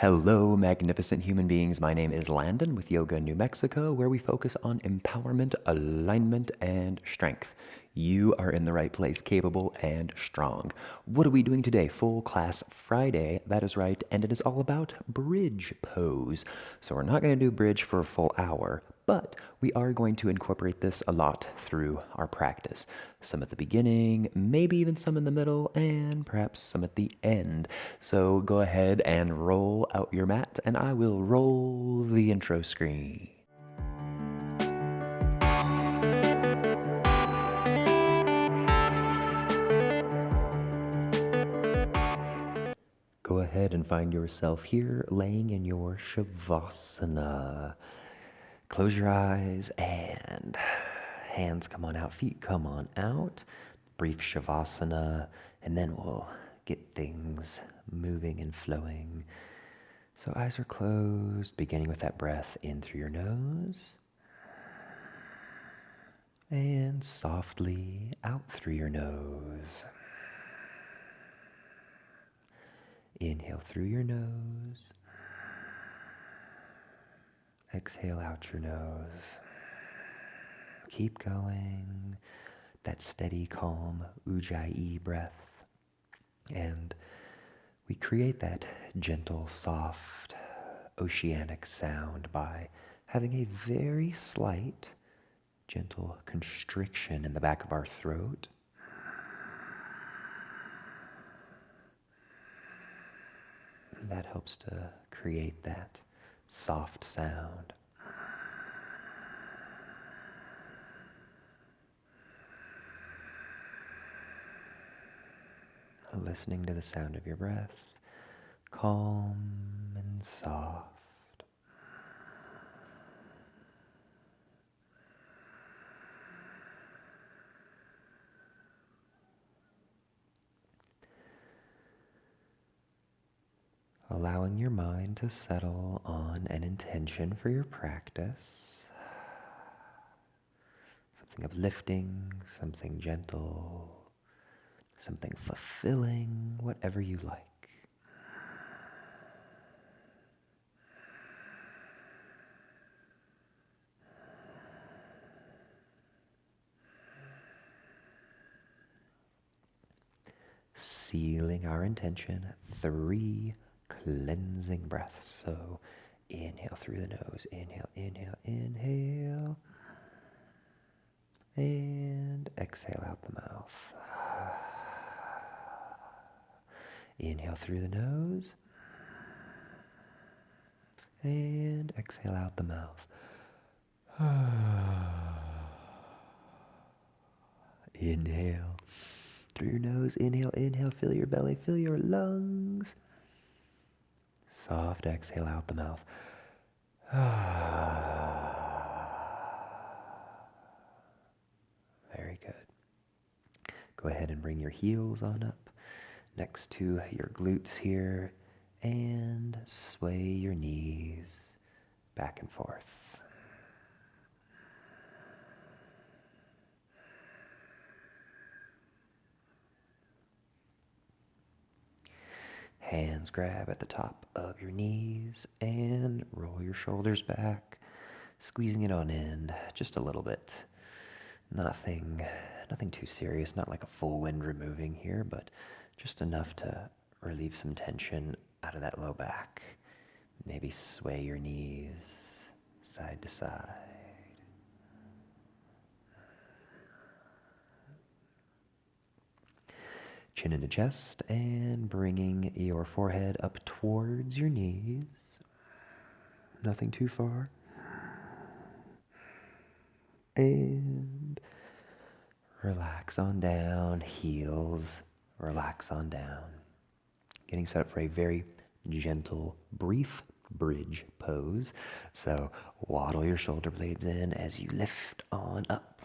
Hello, magnificent human beings. My name is Landon with Yoga New Mexico, where we focus on empowerment, alignment, and strength. You are in the right place, capable and strong. What are we doing today? Full class Friday. That is right. And it is all about bridge pose. So we're not going to do bridge for a full hour, but we are going to incorporate this a lot through our practice. Some at the beginning, maybe even some in the middle, and perhaps some at the end. So go ahead and roll out your mat, and I will roll the intro screen. Go ahead and find yourself here laying in your Shavasana. Close your eyes and hands come on out, feet come on out. Brief Shavasana, and then we'll get things moving and flowing. So eyes are closed, beginning with that breath in through your nose. And softly out through your nose. Inhale through your nose. Exhale out your nose. Keep going. That steady, calm Ujjayi breath. And we create that gentle, soft, oceanic sound by having a very slight, gentle constriction in the back of our throat. And that helps to create that soft sound. Listening to the sound of your breath, calm and soft. Allowing your mind to settle on an intention for your practice. Something uplifting, something gentle, something fulfilling, whatever you like. Sealing our intention, 3 cleansing breaths. So inhale through the nose, inhale, inhale, inhale. And exhale out the mouth. Inhale through the nose. And exhale out the mouth. Inhale through your nose. Inhale, inhale. Fill your belly, fill your lungs. Soft exhale out the mouth. Very good. Go ahead and bring your heels on up next to your glutes here and sway your knees back and forth. Hands grab at the top of your knees and roll your shoulders back, squeezing it on in just a little bit. Nothing too serious, not like a full wind removing here, but just enough to relieve some tension out of that low back. Maybe sway your knees side to side. Chin into chest and bringing your forehead up towards your knees. Nothing too far. And relax on down, heels, relax on down. Getting set up for a very gentle, brief bridge pose. So waddle your shoulder blades in as you lift on up.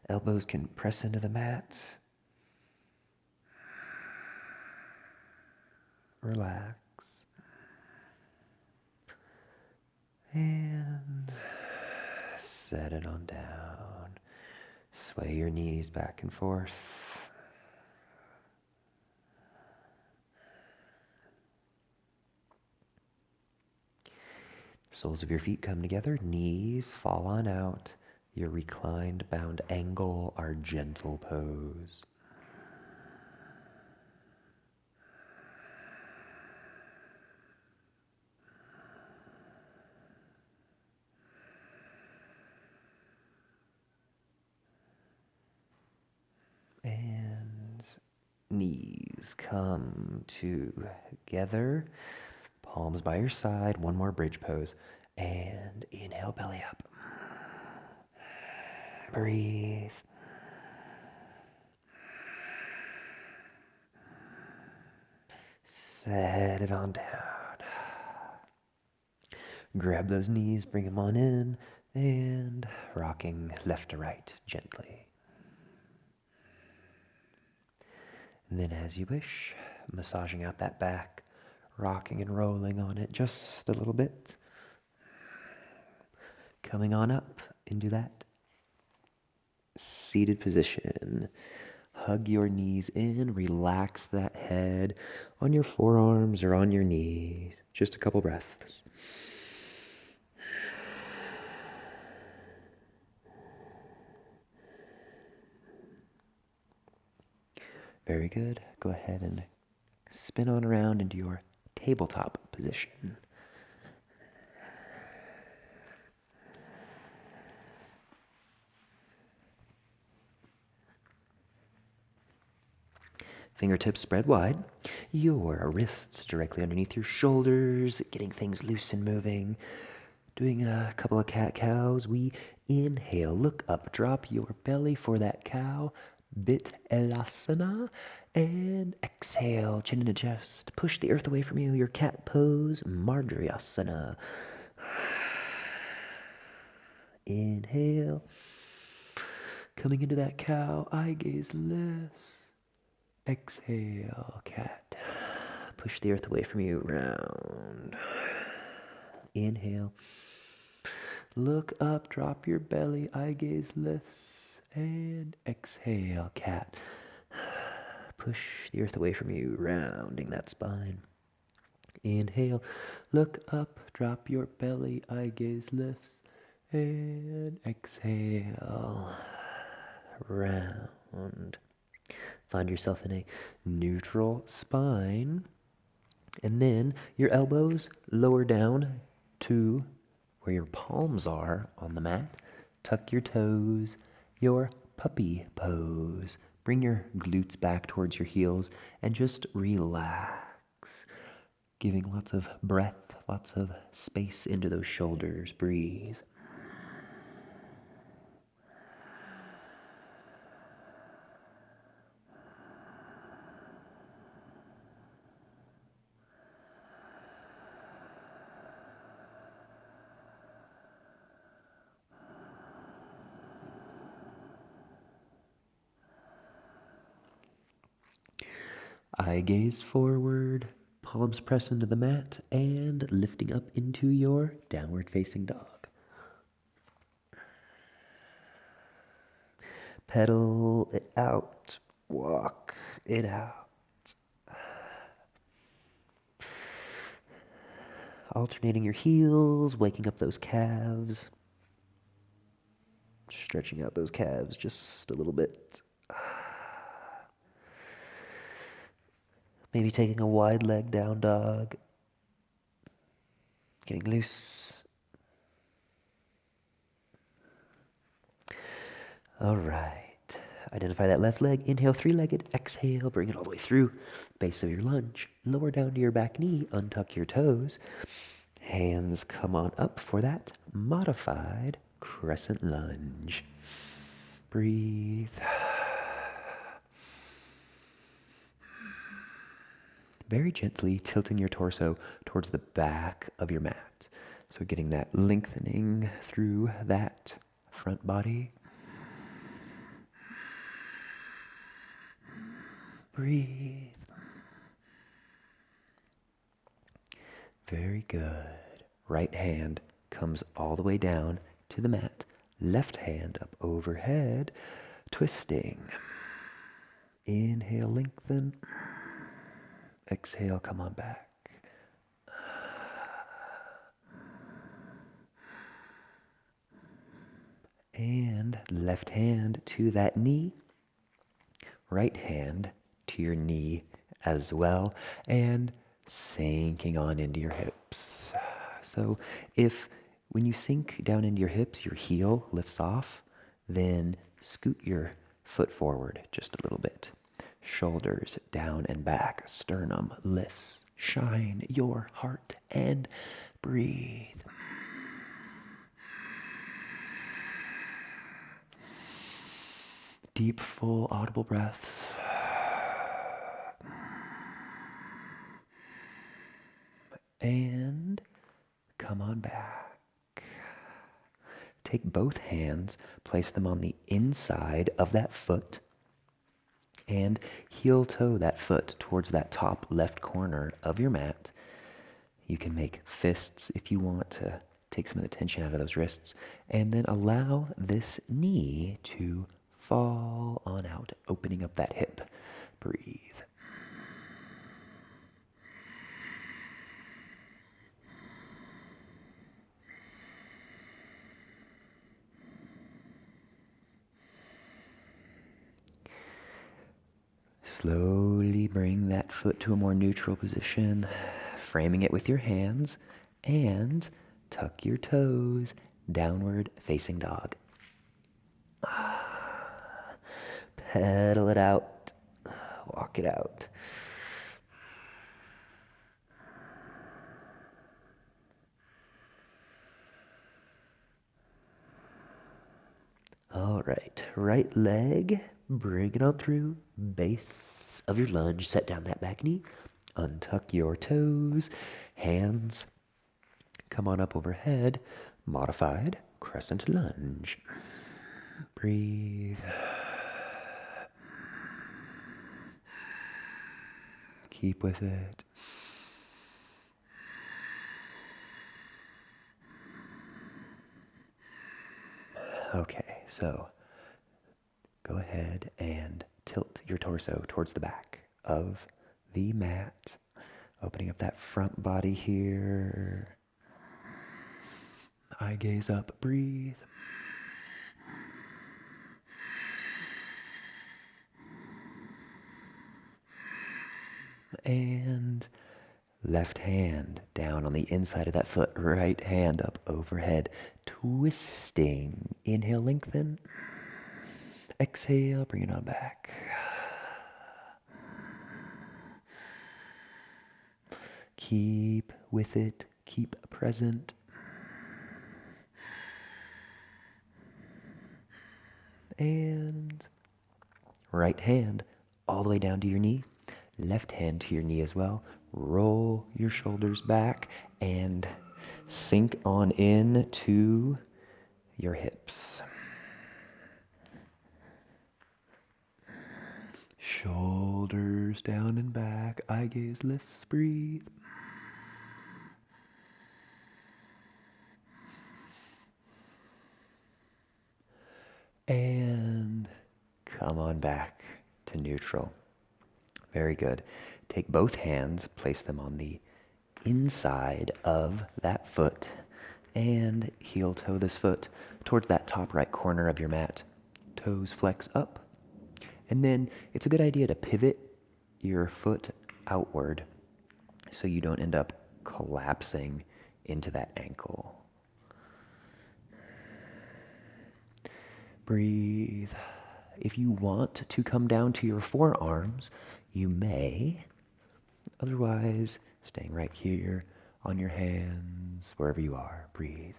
Elbows can press into the mat. Relax. And set it on down. Sway your knees back and forth. Soles of your feet come together, knees fall on out. Your reclined bound angle, our gentle pose. And knees come together, palms by your side, one more bridge pose, and inhale, belly up. Breathe. Set it on down. Grab those knees, bring them on in, and rocking left to right gently. And then as you wish, massaging out that back, rocking and rolling on it just a little bit. Coming on up into that seated position. Hug your knees in, relax that head on your forearms or on your knees. Just a couple breaths. Very good. Go ahead and spin on around into your tabletop position. Fingertips spread wide. Your wrists directly underneath your shoulders, getting things loose and moving. Doing a couple of cat-cows. We inhale, look up, drop your belly for that cow. Bandhasana. And exhale, chin into chest. Push the earth away from you. Your cat pose, Marjariasana. Inhale. Coming into that cow, eye gaze less. Exhale, cat. Push the earth away from you, round. Inhale. Look up, drop your belly, eye gaze lifts, and exhale, cat. Push the earth away from you, rounding that spine. Inhale, look up, drop your belly, eye gaze lifts, and exhale, round. Find yourself in a neutral spine, and then your elbows lower down to where your palms are on the mat. Tuck your toes, your puppy pose. Bring your glutes back towards your heels and just relax. Giving lots of breath, lots of space into those shoulders. Breathe. Eye gaze forward, palms press into the mat, and lifting up into your downward facing dog. Pedal it out, walk it out. Alternating your heels, waking up those calves. Stretching out those calves just a little bit. Maybe taking a wide leg down dog. Getting loose. All right. Identify that left leg. Inhale, three-legged. Exhale, bring it all the way through. Base of your lunge. Lower down to your back knee. Untuck your toes. Hands come on up for that modified crescent lunge. Breathe. Very gently tilting your torso towards the back of your mat. So getting that lengthening through that front body. Breathe. Very good. Right hand comes all the way down to the mat. Left hand up overhead, twisting. Inhale, lengthen. Exhale, come on back. left hand to that knee, right hand to your knee as well, and sinking on into your hips. So if when you sink down into your hips, your heel lifts off, then scoot your foot forward just a little bit. Shoulders down and back, sternum lifts. Shine your heart and breathe. Deep, full, audible breaths. And come on back. Take both hands, place them on the inside of that foot, and heel toe that foot towards that top left corner of your mat. You can make fists if you want to take some of the tension out of those wrists, and then allow this knee to fall on out, opening up that hip. Breathe. Slowly bring that foot to a more neutral position, framing it with your hands, and tuck your toes, downward facing dog. Pedal it out, walk it out. All right leg, bring it on through, base of your lunge, set down that back knee, untuck your toes, hands, come on up overhead, modified crescent lunge. Breathe. Keep with it. Okay, so go ahead and tilt your torso towards the back of the mat, opening up that front body here. Eye gaze up, breathe. And left hand down on the inside of that foot, right hand up overhead, twisting. Inhale, lengthen. Exhale, bring it on back. Keep with it, keep present. And right hand all the way down to your knee. Left hand to your knee as well. Roll your shoulders back and sink on in to your hips. Shoulders down and back. Eye gaze lifts. Breathe. And come on back to neutral. Very good. Take both hands, place them on the inside of that foot, and heel toe this foot towards that top right corner of your mat. Toes flex up. And then it's a good idea to pivot your foot outward so you don't end up collapsing into that ankle. Breathe. If you want to come down to your forearms, you may. Otherwise, staying right here on your hands, wherever you are. Breathe.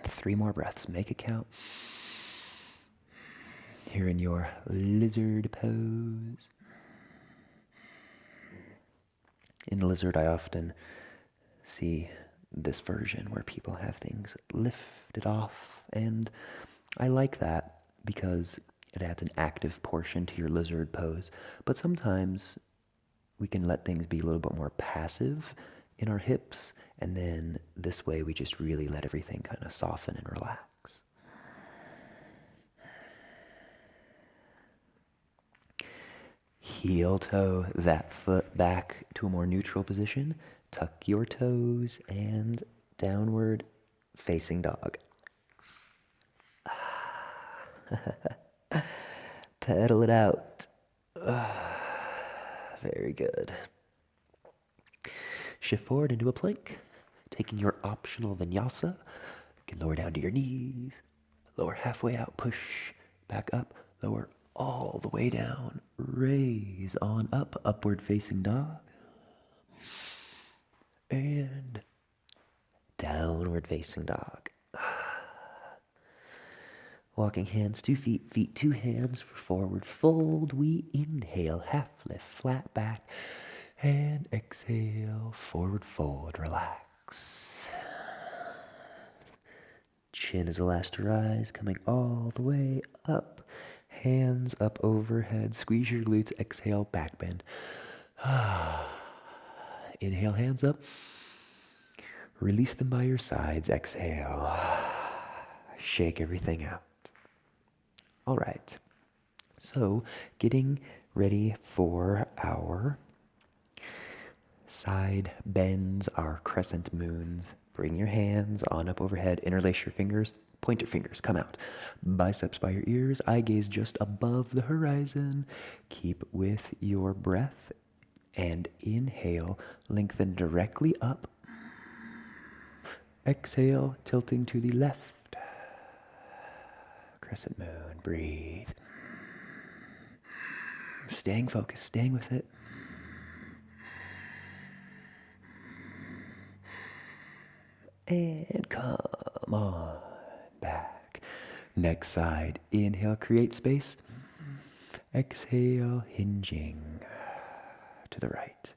Three more breaths. Make it count. Here in your lizard pose. In lizard, I often see this version where people have things lifted off, and I like that because it adds an active portion to your lizard pose. But sometimes we can let things be a little bit more passive in our hips, and then this way we just really let everything kind of soften and relax. Heel toe that foot back to a more neutral position. Tuck your toes and downward facing dog. Pedal it out. Very good. Shift forward into a plank. Taking your optional vinyasa. You can lower down to your knees. Lower halfway out, push back up. Lower all the way down. Raise on up, upward facing dog. And downward facing dog. Walking hands to feet, feet to hands for forward fold. We inhale, half lift, flat back. And exhale, forward fold, relax. Chin is the last to rise, coming all the way up. Hands up overhead, squeeze your glutes, exhale, back bend. Inhale, hands up. Release them by your sides, exhale. Shake everything out. All right, so getting ready for our side bends, our crescent moons. Bring your hands on up overhead, interlace your fingers, pointer fingers come out. Biceps by your ears, eye gaze just above the horizon. Keep with your breath and inhale, lengthen directly up. Exhale, tilting to the left. Crescent moon, breathe. Staying focused, staying with it. And come on back. Next side, inhale, create space. Exhale, hinging to the right.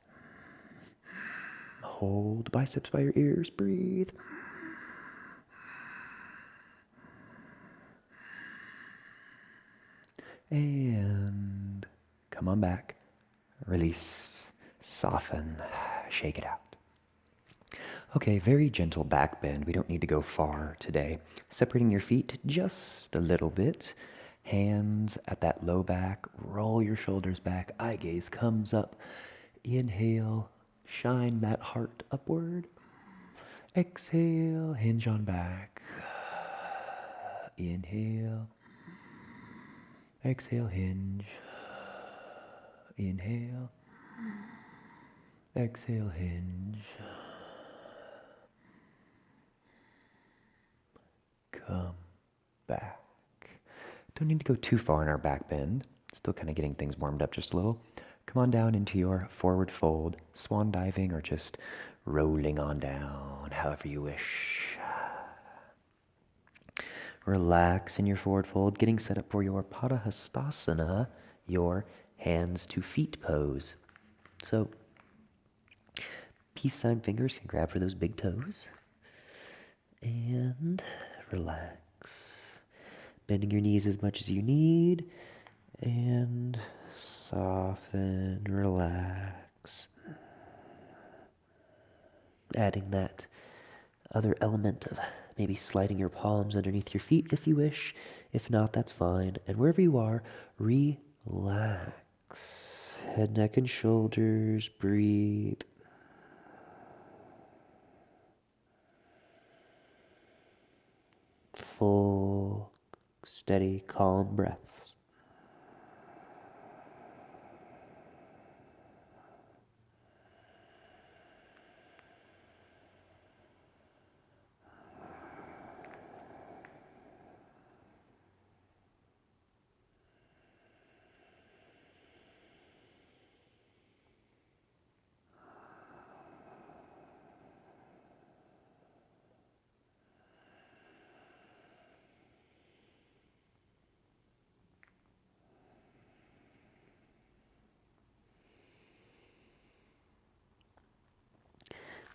Hold biceps by your ears, breathe. And come on back. Release, soften, shake it out. Okay, very gentle back bend. We don't need to go far today. Separating your feet just a little bit. Hands at that low back. Roll your shoulders back. Eye gaze comes up. Inhale, shine that heart upward. Exhale, hinge on back. Inhale. Exhale, hinge. Inhale. Exhale, hinge. Come back. Don't need to go too far in our back bend. Still kind of getting things warmed up just a little. Come on down into your forward fold, swan diving, or just rolling on down, however you wish. Relax in your forward fold, getting set up for your bandhasana, your hands to feet pose. So, peace sign fingers can grab for those big toes. And relax. Bending your knees as much as you need. And soften, relax. Adding that other element of maybe sliding your palms underneath your feet if you wish. If not, that's fine. And wherever you are, relax. Head, neck, and shoulders. Breathe. Full, steady, calm breaths.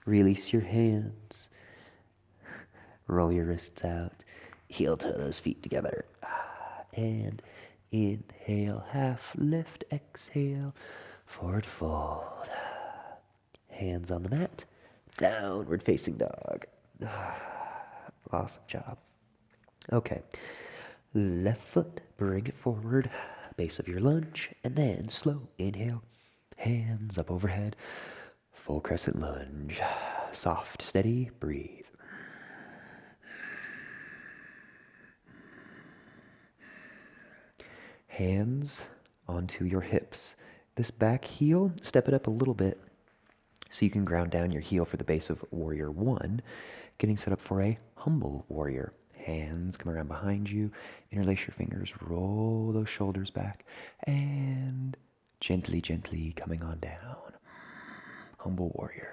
Release your hands. Roll your wrists out. Heel toe those feet together. And inhale, half lift. Exhale, forward fold. Hands on the mat. Downward facing dog. Awesome job. Okay. Left foot, bring it forward. Base of your lunge. And then slow inhale. Hands up overhead. Full crescent lunge. Soft, steady, breathe. Hands onto your hips. This back heel, step it up a little bit so you can ground down your heel for the base of warrior one, getting set up for a humble warrior. Hands come around behind you, interlace your fingers, roll those shoulders back, and gently, gently coming on down. Humble warrior.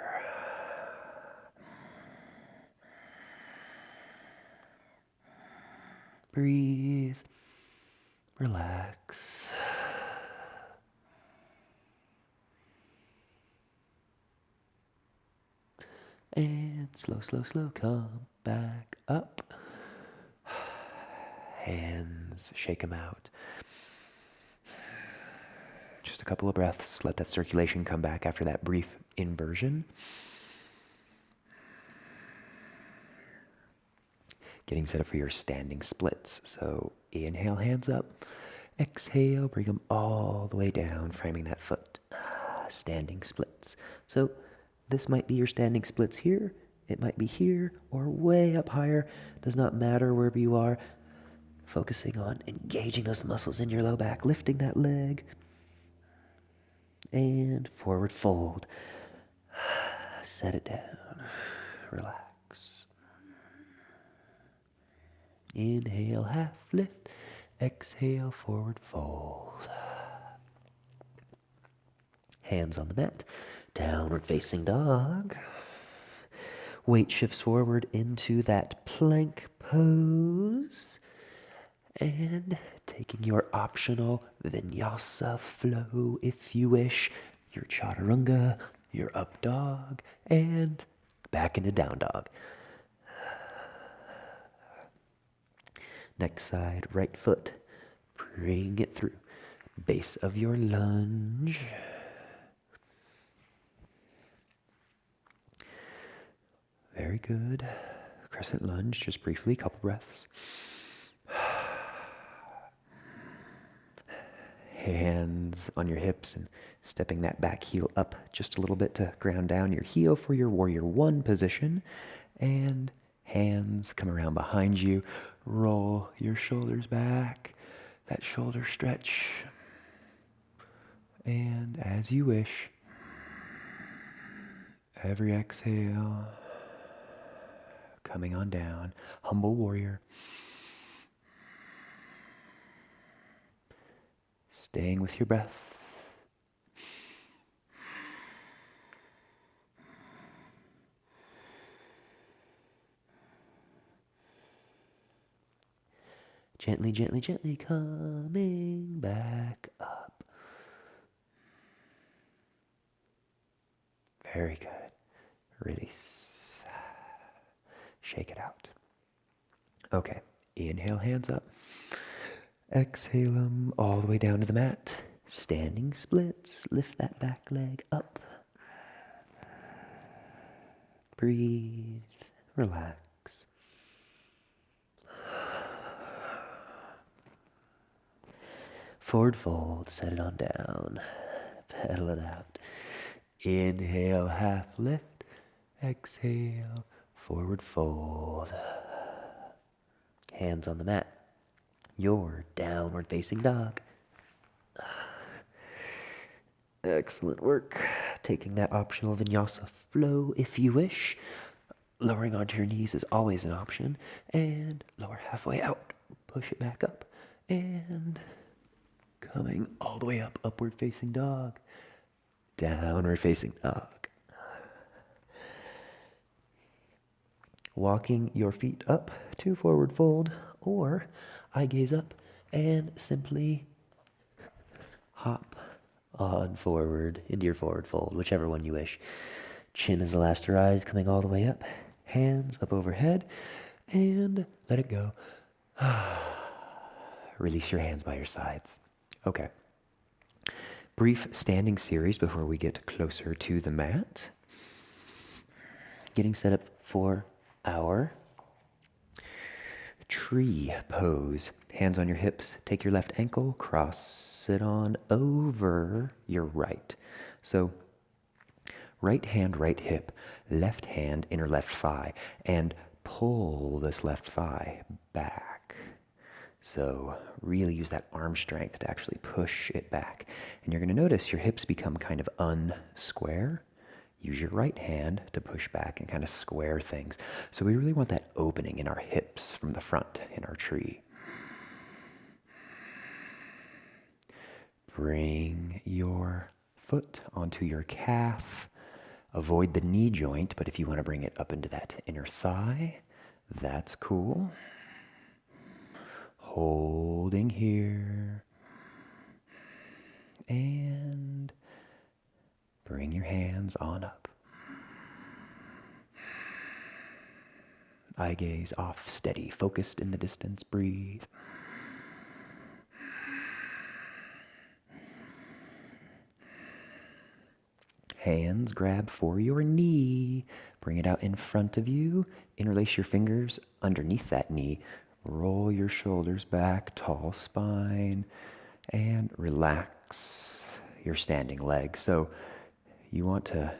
Breathe, relax. And slow, slow, slow, come back up. Hands, shake them out. Just a couple of breaths. Let that circulation come back after that brief inversion. Getting set up for your standing splits. So inhale, hands up. Exhale, bring them all the way down, framing that foot. Standing splits. So this might be your standing splits here. It might be here or way up higher. Does not matter wherever you are. Focusing on engaging those muscles in your low back, lifting that leg. And forward fold. Set it down. Relax. Inhale, half lift. Exhale, forward fold. Hands on the mat. Downward facing dog. Weight shifts forward into that plank pose. And taking your optional vinyasa flow if you wish. Your chaturanga, your up dog, and back into down dog. Next side, right foot. Bring it through. Base of your lunge. Very good. Crescent lunge, just briefly, couple breaths. Hands on your hips and stepping that back heel up just a little bit to ground down your heel for your warrior one position. And hands come around behind you. Roll your shoulders back. That shoulder stretch. And as you wish, every exhale, coming on down. Humble warrior. Staying with your breath. Gently, gently, gently coming back up. Very good. Release. Shake it out. Okay. Inhale, hands up. Exhale them all the way down to the mat. Standing splits. Lift that back leg up. Breathe. Relax. Forward fold. Set it on down. Pedal it out. Inhale, half lift. Exhale, forward fold. Hands on the mat. Your downward facing dog. Excellent work. Taking that optional vinyasa flow if you wish. Lowering onto your knees is always an option. And lower halfway out. Push it back up. And coming all the way up. Upward facing dog. Downward facing dog. Walking your feet up to forward fold, or eye gaze up and simply hop on forward into your forward fold, whichever one you wish. Chin is the last to rise, coming all the way up. Hands up overhead, and let it go. Release your hands by your sides. Okay. Brief standing series before we get closer to the mat. Getting set up for our tree pose. Hands on your hips. Take your left ankle, cross it on over your right. So Right hand, right hip, left hand, inner left thigh, and pull this left thigh back. So really use that arm strength to actually push it back. And you're going to notice your hips become kind of unsquare. Use your right hand to push back and kind of square things. So we really want that opening in our hips from the front in our tree. Bring your foot onto your calf. Avoid the knee joint, but if you want to bring it up into that inner thigh, that's cool. Holding here. And bring your hands on up. Eye gaze off, steady, focused in the distance. Breathe. Hands grab for your knee. Bring it out in front of you. Interlace your fingers underneath that knee. Roll your shoulders back, tall spine, and relax your standing leg. So you want to,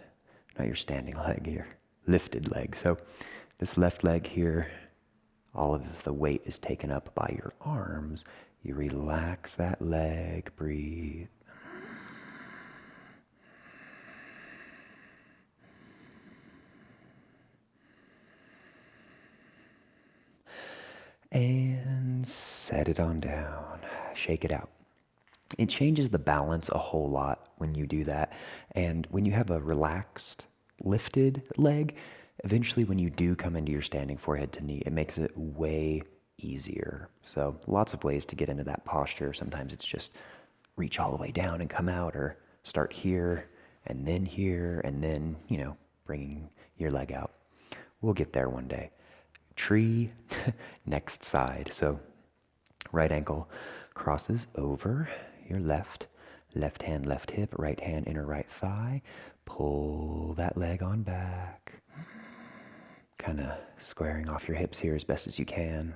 not your standing leg, your lifted leg. So this left leg here, all of the weight is taken up by your arms. You relax that leg, breathe. And set it on down. Shake it out. It changes the balance a whole lot when you do that. And when you have a relaxed, lifted leg, eventually when you do come into your standing forehead to knee, it makes it way easier. So lots of ways to get into that posture. Sometimes it's just reach all the way down and come out, or start here and then, bringing your leg out. We'll get there one day. Tree, next side. So right ankle crosses over your left hand, left hip, right hand, inner right thigh. Pull that leg on back. Kind of squaring off your hips here as best as you can.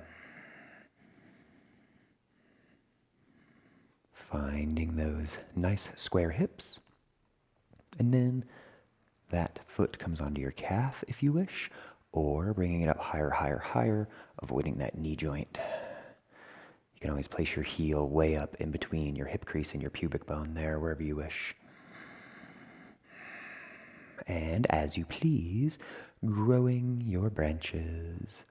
Finding those nice square hips. And then that foot comes onto your calf if you wish, or bringing it up higher, higher, higher, avoiding that knee joint. You can always place your heel way up in between your hip crease and your pubic bone there, wherever you wish. And as you please, growing your branches.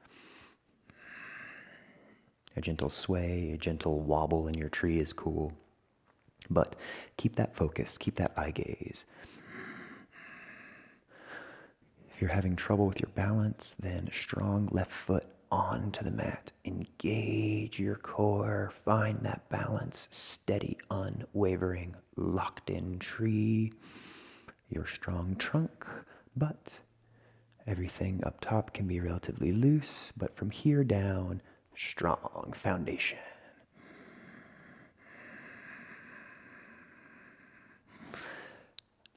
A gentle sway, a gentle wobble in your tree is cool. But keep that focus, keep that eye gaze. If you're having trouble with your balance, then strong left foot onto the mat. Engage your core. Find that balance. Steady, unwavering, locked in tree. Your strong trunk, but everything up top can be relatively loose. But from here down, strong foundation.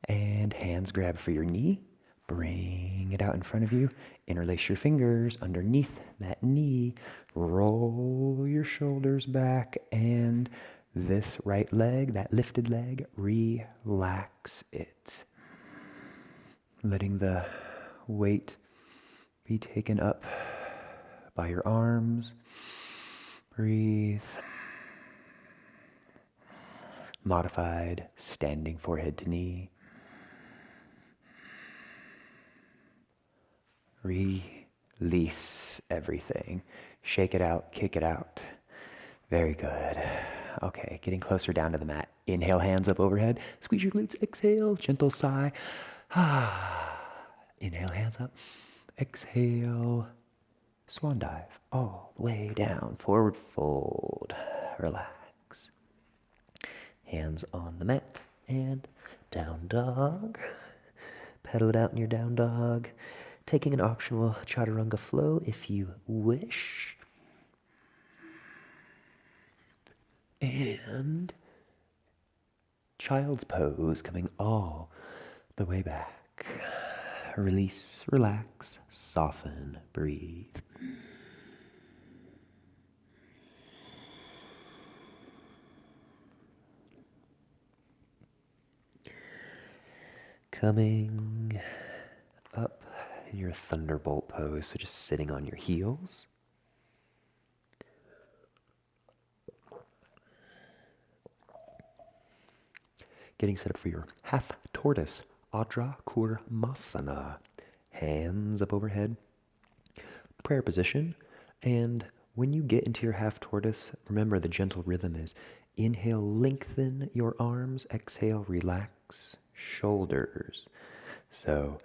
And hands grab for your knee. Bring it out in front of you. Interlace your fingers underneath that knee. Roll your shoulders back. And this right leg, that lifted leg, relax it. Letting the weight be taken up by your arms. Breathe. Modified standing forehead to knee. Release everything. Shake it out, kick it out. Very good. Okay, getting closer down to the mat. Inhale, hands up overhead. Squeeze your glutes. Exhale, gentle sigh. Inhale, hands up. Exhale, swan dive. All the way down, forward fold. Relax. Hands on the mat and down dog. Pedal it out in your down dog. Taking an optional chaturanga flow if you wish. And child's pose, coming all the way back. Release, relax, soften, breathe. Coming in your thunderbolt pose, so just sitting on your heels. Getting set up for your half tortoise, Adra Kurmasana. Hands up overhead, prayer position. And when you get into your half tortoise, remember the gentle rhythm is inhale, lengthen your arms, exhale, relax shoulders. So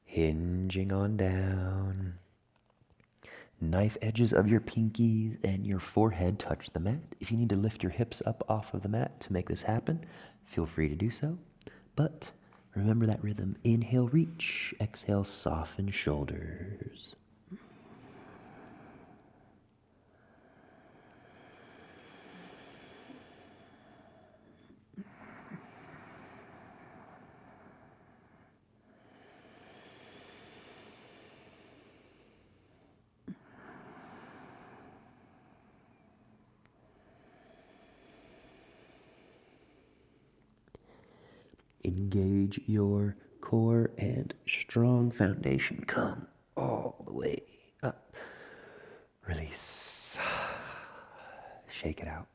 hinging on down. Knife edges of your pinkies and your forehead touch the mat. If you need to lift your hips up off of the mat to make this happen, feel free to do so. But remember that rhythm. Inhale, reach. Exhale, soften shoulders. Engage your core and strong foundation. Come all the way up. Release. Shake it out.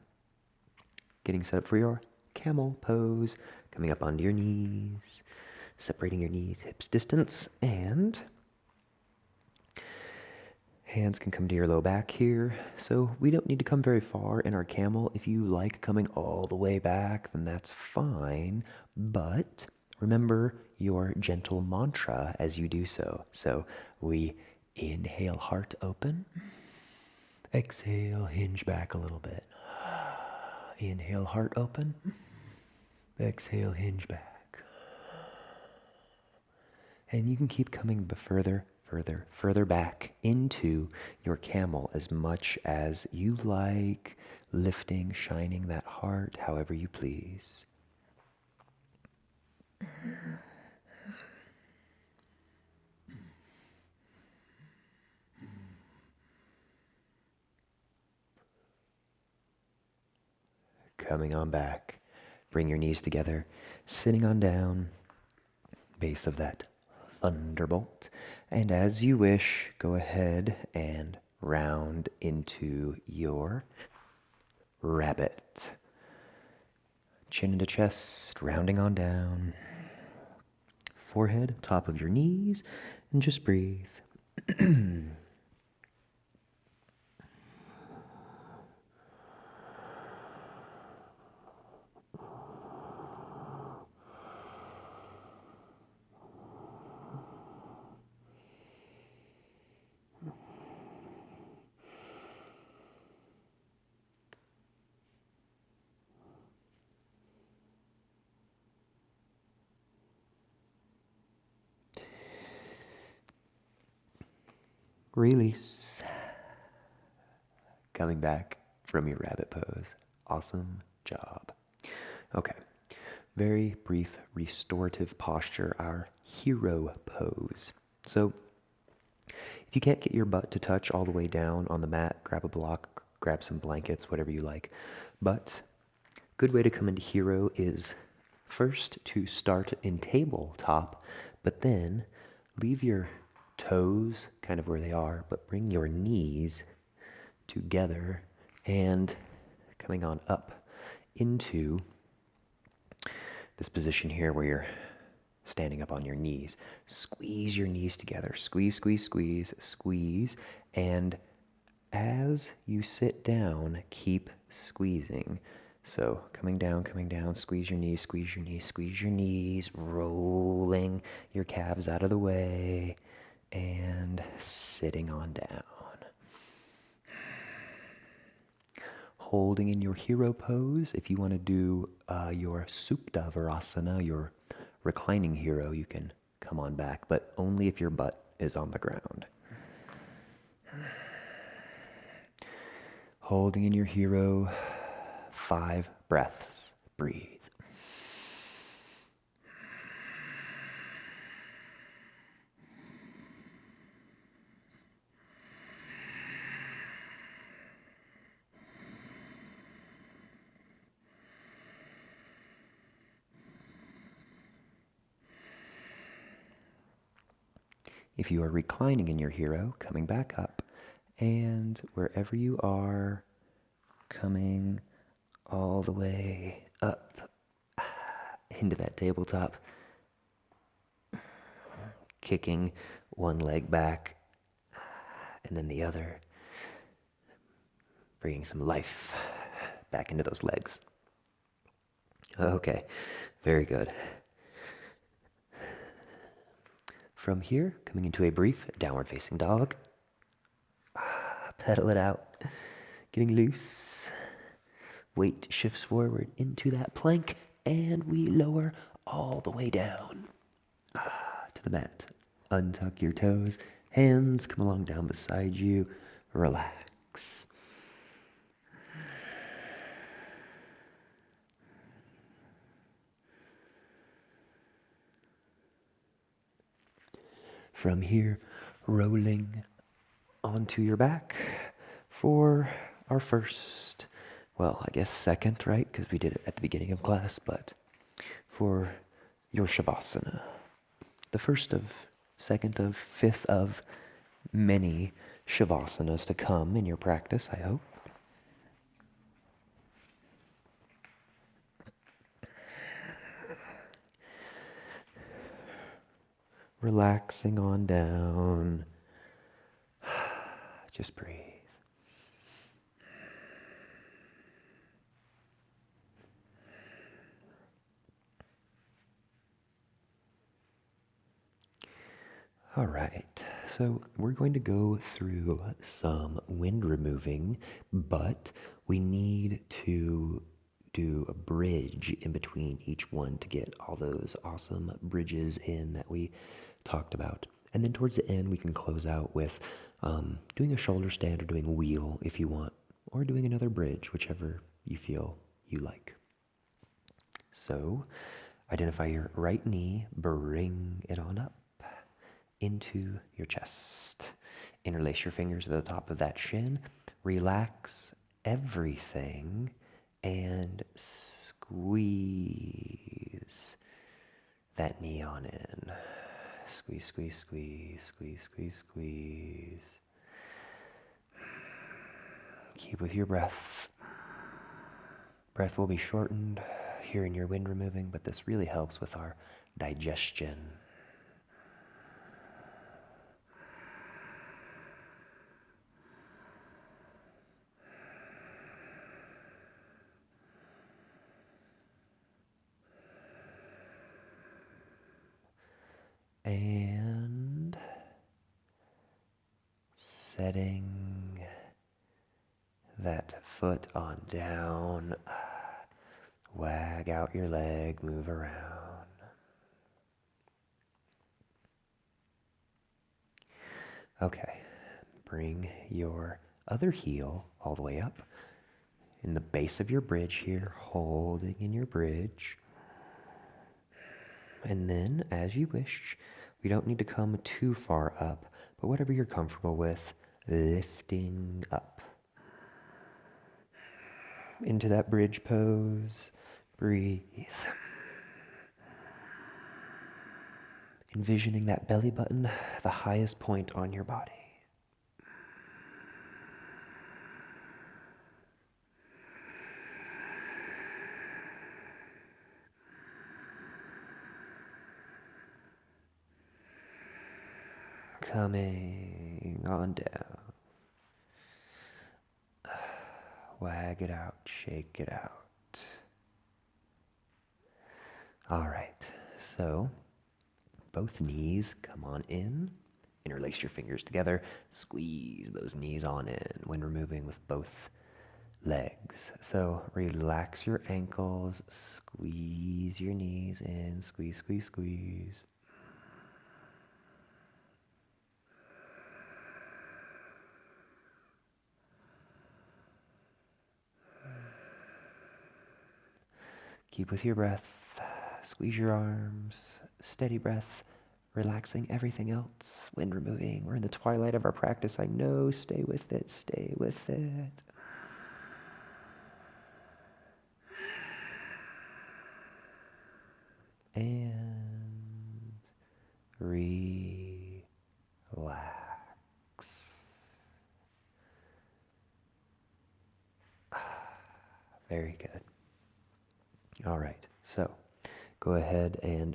Getting set up for your camel pose. Coming up onto your knees. Separating your knees, hips distance, and hands can come to your low back here. So we don't need to come very far in our camel. If you like coming all the way back, then that's fine. But remember your gentle mantra as you do so. So we inhale, heart open. Exhale, hinge back a little bit. Inhale, heart open. Exhale, hinge back. And you can keep coming further back into your camel as much as you like, lifting, shining that heart however you please. Coming on back. Bring your knees together, sitting on down, base of that thunderbolt. And as you wish, go ahead and round into your rabbit. Chin into chest, rounding on down. Forehead, top of your knees, and just breathe. Release. Coming back from your rabbit pose. Awesome job. Okay, very brief restorative posture, our hero pose. So if you can't get your butt to touch all the way down on the mat, grab a block, grab some blankets, whatever you like. But a good way to come into hero is first to start in tabletop, but then leave your toes kind of where they are, but bring your knees together and coming on up into this position here where you're standing up on your knees. Squeeze your knees together. Squeeze, squeeze, squeeze, squeeze. And as you sit down, keep squeezing. So coming down, squeeze your knees, squeeze your knees, squeeze your knees, rolling your calves out of the way. And sitting on down. Holding in your hero pose. If you want to do your Supta Virasana, your reclining hero, you can come on back, but only if your butt is on the ground. Holding in your hero, 5 breaths. Breathe. If you are reclining in your hero, coming back up, and wherever you are, coming all the way up into that tabletop, kicking one leg back and then the other, bringing some life back into those legs. Okay, very good. From here, coming into a brief downward facing dog. Pedal it out, getting loose. Weight shifts forward into that plank, and we lower all the way down to the mat. Untuck your toes, hands come along down beside you, relax. From here, rolling onto your back for our first, well, I guess second, right? Because we did it at the beginning of class, but for your Shavasana. The first of, second of, fifth of many Shavasanas to come in your practice, I hope. Relaxing on down. Just breathe. All right, so we're going to go through some wind removing, but we need to do a bridge in between each one to get all those awesome bridges in that we talked about. And then towards the end, we can close out with doing a shoulder stand or doing a wheel if you want, or doing another bridge, whichever you feel you like. So identify your right knee, bring it on up into your chest. Interlace your fingers at the top of that shin. Relax everything and squeeze that knee on in. Squeeze, squeeze, squeeze, squeeze, squeeze, squeeze. Keep with your breath. Breath will be shortened here in your wind removing, but this really helps with our digestion. And setting that foot on down, wag out your leg, move around. Okay, bring your other heel all the way up in the base of your bridge here, holding in your bridge. And then, as you wish, we don't need to come too far up, but whatever you're comfortable with, lifting up. Into that bridge pose, breathe. Envisioning that belly button, the highest point on your body. Coming on down. Wag it out, shake it out. All right, so both knees come on in. Interlace your fingers together. Squeeze those knees on in when removing with both legs. So relax your ankles, squeeze your knees in, squeeze, squeeze, squeeze. Keep with your breath, squeeze your arms, steady breath, relaxing everything else. Wind removing, we're in the twilight of our practice, I know, stay with it, stay with it. And release. Very good. All right, so go ahead and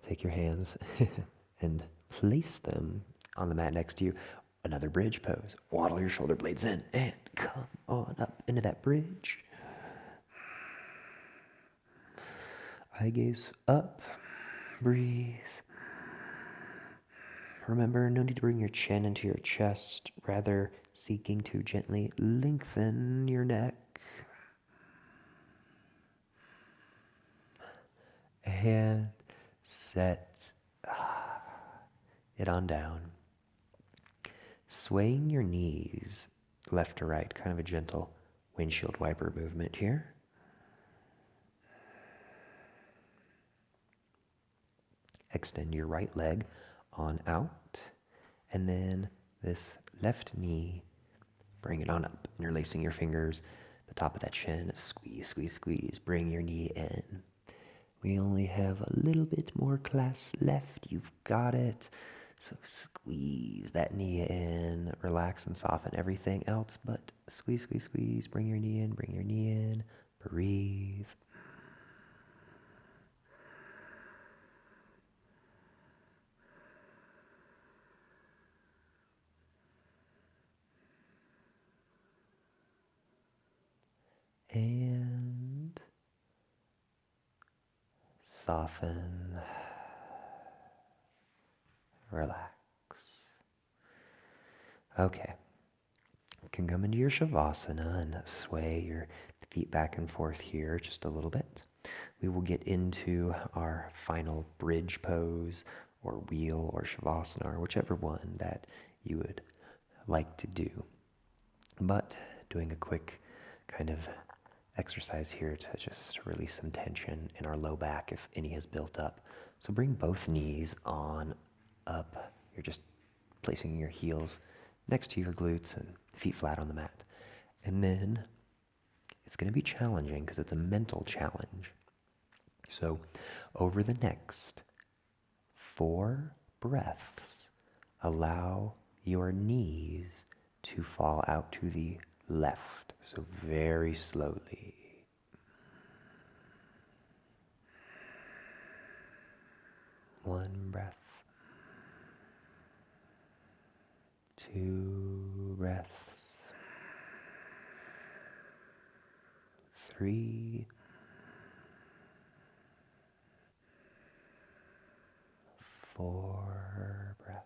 take your hands and place them on the mat next to you. Another bridge pose. Waddle your shoulder blades in and come on up into that bridge. Eye gaze up. Breathe. Remember, no need to bring your chin into your chest, rather seeking to gently lengthen your neck. And set it on down. Swaying your knees left to right, kind of a gentle windshield wiper movement here. Extend your right leg on out, and then this left knee, bring it on up. Interlacing your fingers, the top of that shin, squeeze, squeeze, squeeze. Bring your knee in. We only have a little bit more class left. You've got it. So squeeze that knee in, relax and soften everything else, but squeeze, squeeze, squeeze. Bring your knee in, bring your knee in. Breathe. And soften, relax. Okay, you can come into your Shavasana and sway your feet back and forth here just a little bit. We will get into our final bridge pose or wheel or Shavasana or whichever one that you would like to do. But doing a quick kind of exercise here to just release some tension in our low back if any has built up. So bring both knees on up. You're just placing your heels next to your glutes and feet flat on the mat. And then it's going to be challenging because it's a mental challenge. So over the next 4 breaths, allow your knees to fall out to the left. So very slowly. One breath. 2 breaths. 3. 4 breaths.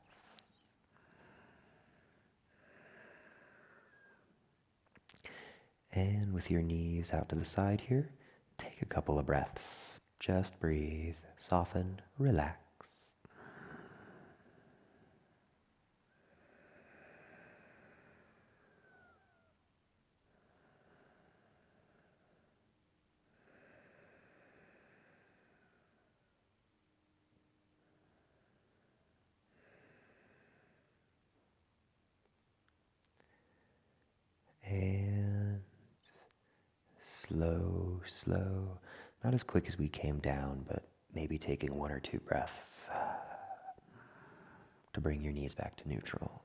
And with your knees out to the side here, take a couple of breaths. Just breathe, soften, relax. And slow, slow. Not as quick as we came down, but maybe taking 1 or 2 breaths to bring your knees back to neutral.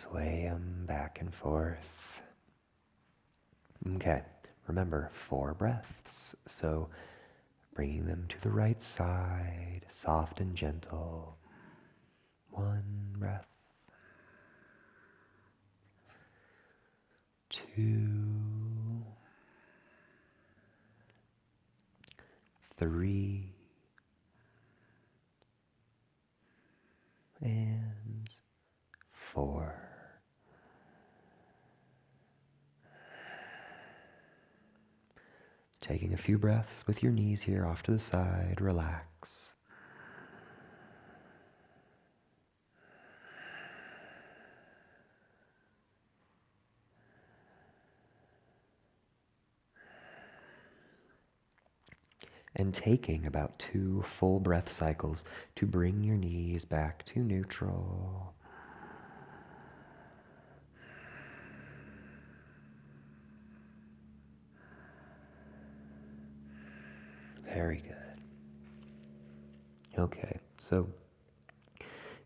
Sway them back and forth. Okay, remember 4 breaths. So bringing them to the right side, soft and gentle. 1 breath. 2, 3, and 4. Taking a few breaths with your knees here off to the side, relax. And taking about 2 full breath cycles to bring your knees back to neutral. Very good. Okay, so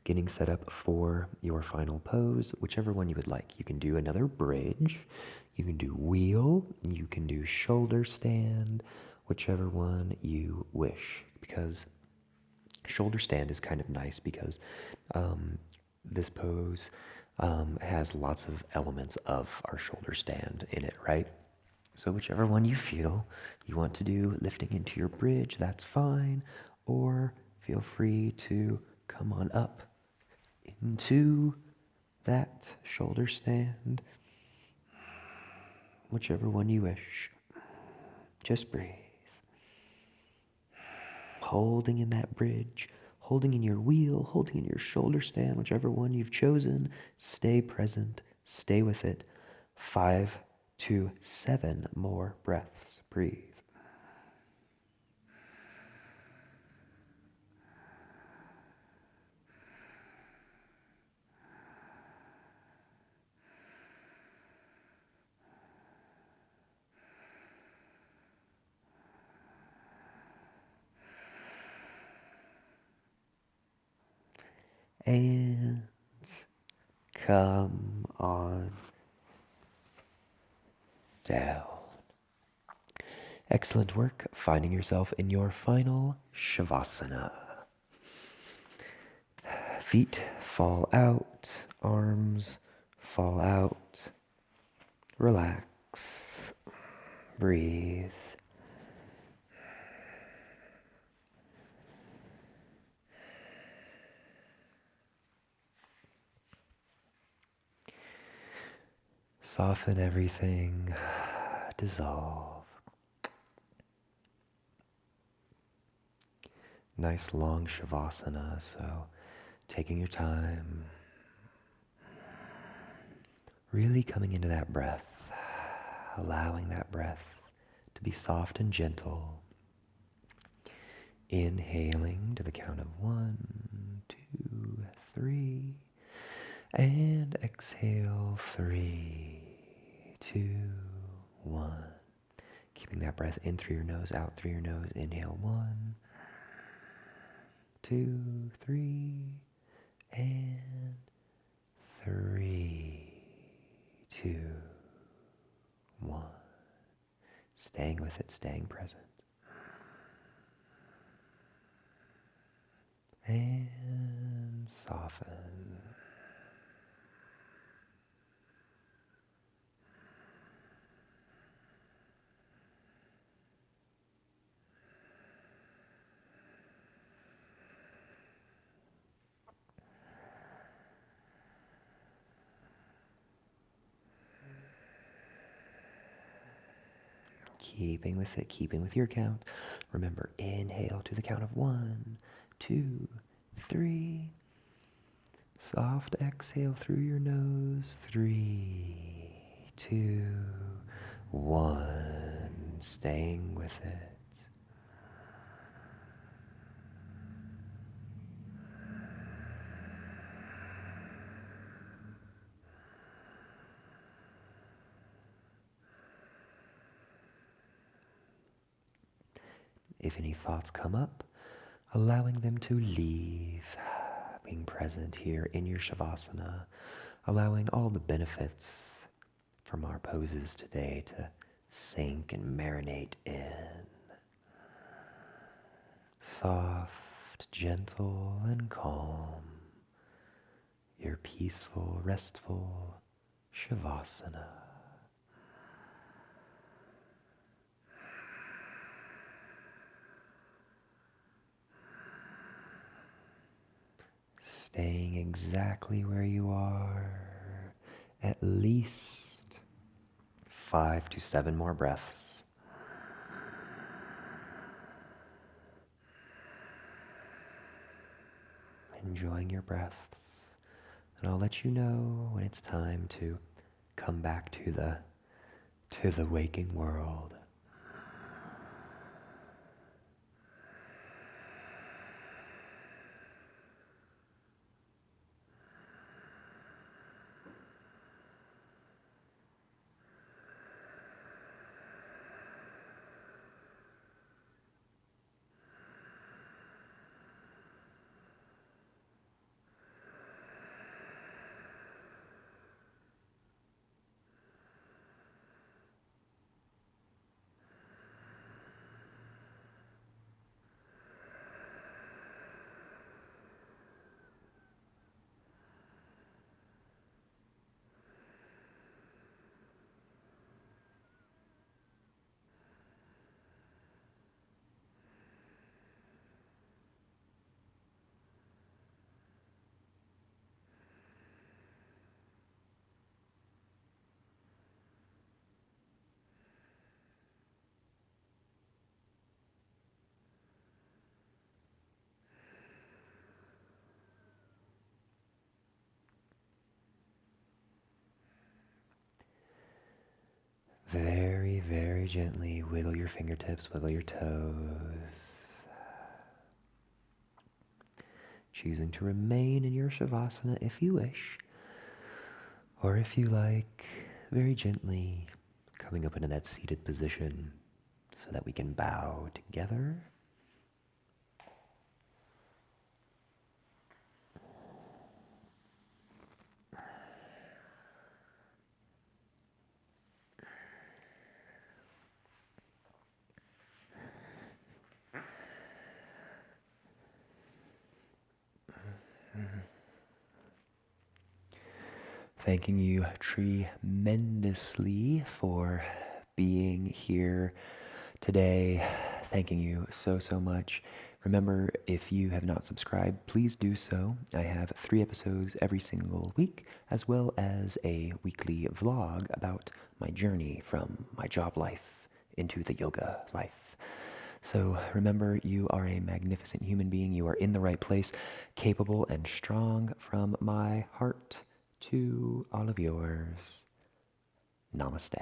getting set up for your final pose, whichever one you would like. You can do another bridge, you can do wheel, you can do shoulder stand, whichever one you wish, because shoulder stand is kind of nice because this pose has lots of elements of our shoulder stand in it, right? So whichever one you feel you want to do, lifting into your bridge, that's fine, or feel free to come on up into that shoulder stand, whichever one you wish. Just breathe. Holding in that bridge, holding in your wheel, holding in your shoulder stand, whichever one you've chosen. Stay present, stay with it. 5 to 7 more breaths. Breathe. And come on down. Excellent work finding yourself in your final Shavasana. Feet fall out, arms fall out. Relax, breathe. Soften everything, dissolve. Nice long Shavasana, so taking your time, really coming into that breath, allowing that breath to be soft and gentle. Inhaling to the count of 1, 2, 3, and exhale 3, 2, 1. Keeping that breath in through your nose, out through your nose. Inhale 1, 2, 3, and 3, 2, 1. Staying with it, staying present. And soften. Keeping with it, keeping with your count. Remember, inhale to the count of 1, 2, 3. Soft exhale through your nose. 3, 2, 1. Staying with it. If any thoughts come up, allowing them to leave, being present here in your Shavasana, allowing all the benefits from our poses today to sink and marinate in. Soft, gentle, and calm, your peaceful, restful Shavasana. Staying exactly where you are, at least 5 to 7 more breaths. Enjoying your breaths. And I'll let you know when it's time to come back to the waking world. Very, very gently wiggle your fingertips, wiggle your toes. Choosing to remain in your Shavasana if you wish, or if you like, very gently coming up into that seated position so that we can bow together. Thanking you tremendously for being here today. Thanking you so, so much. Remember, if you have not subscribed, please do so. I have 3 episodes every single week, as well as a weekly vlog about my journey from my job life into the yoga life. So remember, you are a magnificent human being. You are in the right place, capable and strong. From my heart to all of yours, namaste.